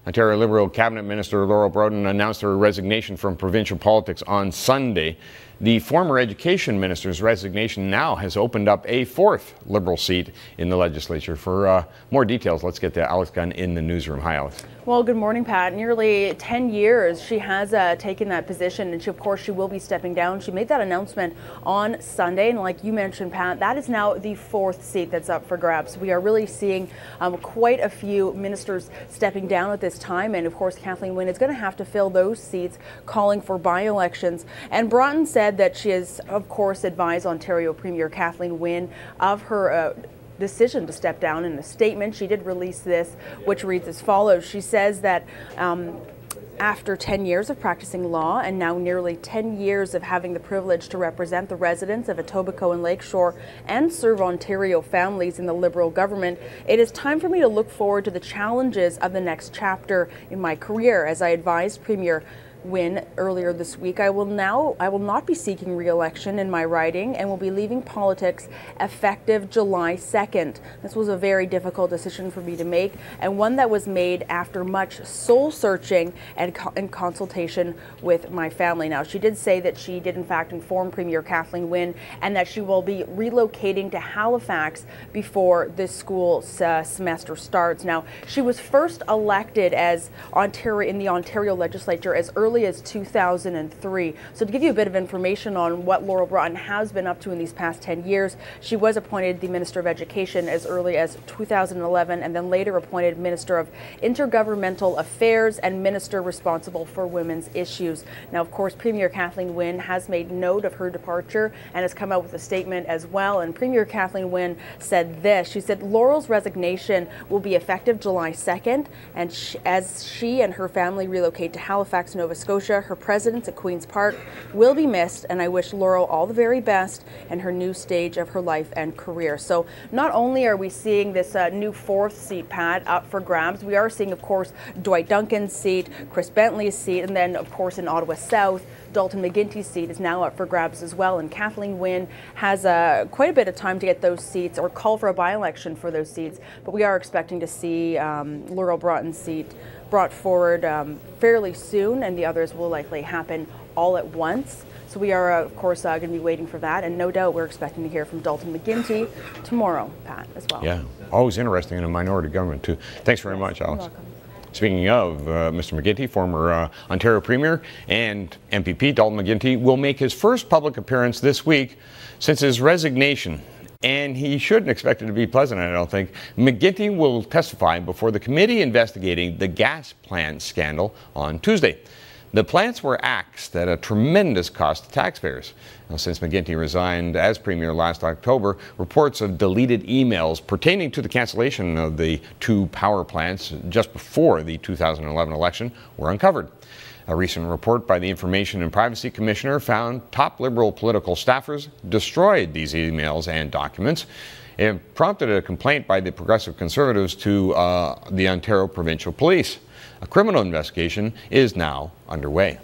Ontario Liberal Cabinet Minister Laurel Broten announced her resignation from provincial politics on Sunday. The former Education Minister's resignation now has opened up a fourth Liberal seat in the legislature. For more details, let's get to Alex Gunn in the newsroom. Hi, Alex. Well, good morning, Pat. Nearly 10 years she has taken that position, and of course she will be stepping down. She made that announcement on Sunday, and like you mentioned, Pat, that is now the fourth seat that's up for grabs. We are really seeing quite a few ministers stepping down at this time, and of course Kathleen Wynne is going to have to fill those seats, calling for by-elections. And Broten said that she has, of course, advised Ontario Premier Kathleen Wynne of her decision to step down. In a statement, she did release this, which reads as follows. She says that after 10 years of practicing law and now nearly 10 years of having the privilege to represent the residents of Etobicoke and Lakeshore and serve Ontario families in the Liberal government, it is time for me to look forward to the challenges of the next chapter in my career. As I advised Premier Wynne earlier this week, I will not be seeking re-election in my riding and will be leaving politics effective July 2nd. This was a very difficult decision for me to make, and one that was made after much soul searching and consultation with my family. Now, she did say that she did in fact inform Premier Kathleen Wynne and that she will be relocating to Halifax before this school semester starts. Now, she was first elected as in the Ontario legislature as early as 2003. So to give you a bit of information on what Laurel Broten has been up to in these past 10 years, she was appointed the Minister of Education as early as 2011 and then later appointed Minister of Intergovernmental Affairs and Minister responsible for women's issues. Now, of course, Premier Kathleen Wynne has made note of her departure and has come out with a statement as well. And Premier Kathleen Wynne said this. She said Laurel's resignation will be effective July 2nd, and as she and her family relocate to Halifax, Nova Scotia, her presence at Queen's Park will be missed, and I wish Laurel all the very best in her new stage of her life and career. So not only are we seeing this new fourth seat, Pat, up for grabs, we are seeing, of course, Dwight Duncan's seat, Chris Bentley's seat, and then, of course, in Ottawa South, Dalton McGuinty's seat is now up for grabs as well. And Kathleen Wynne has quite a bit of time to get those seats or call for a by-election for those seats. But we are expecting to see Laurel Broten's seat brought forward fairly soon, and the others will likely happen all at once. So we are, of course, going to be waiting for that. And no doubt we're expecting to hear from Dalton McGuinty tomorrow, Pat, as well. Yeah, always interesting in a minority government, too. Thanks very much, Alex. You're welcome. Speaking of Mr. McGuinty, former Ontario Premier and MPP Dalton McGuinty will make his first public appearance this week since his resignation. And he shouldn't expect it to be pleasant, I don't think. McGuinty will testify before the committee investigating the gas plant scandal on Tuesday. The plants were axed at a tremendous cost to taxpayers. Now, since McGuinty resigned as Premier last October, reports of deleted emails pertaining to the cancellation of the two power plants just before the 2011 election were uncovered. A recent report by the Information and Privacy Commissioner found top Liberal political staffers destroyed these emails and documents. It prompted a complaint by the Progressive Conservatives to the Ontario Provincial Police. A criminal investigation is now underway.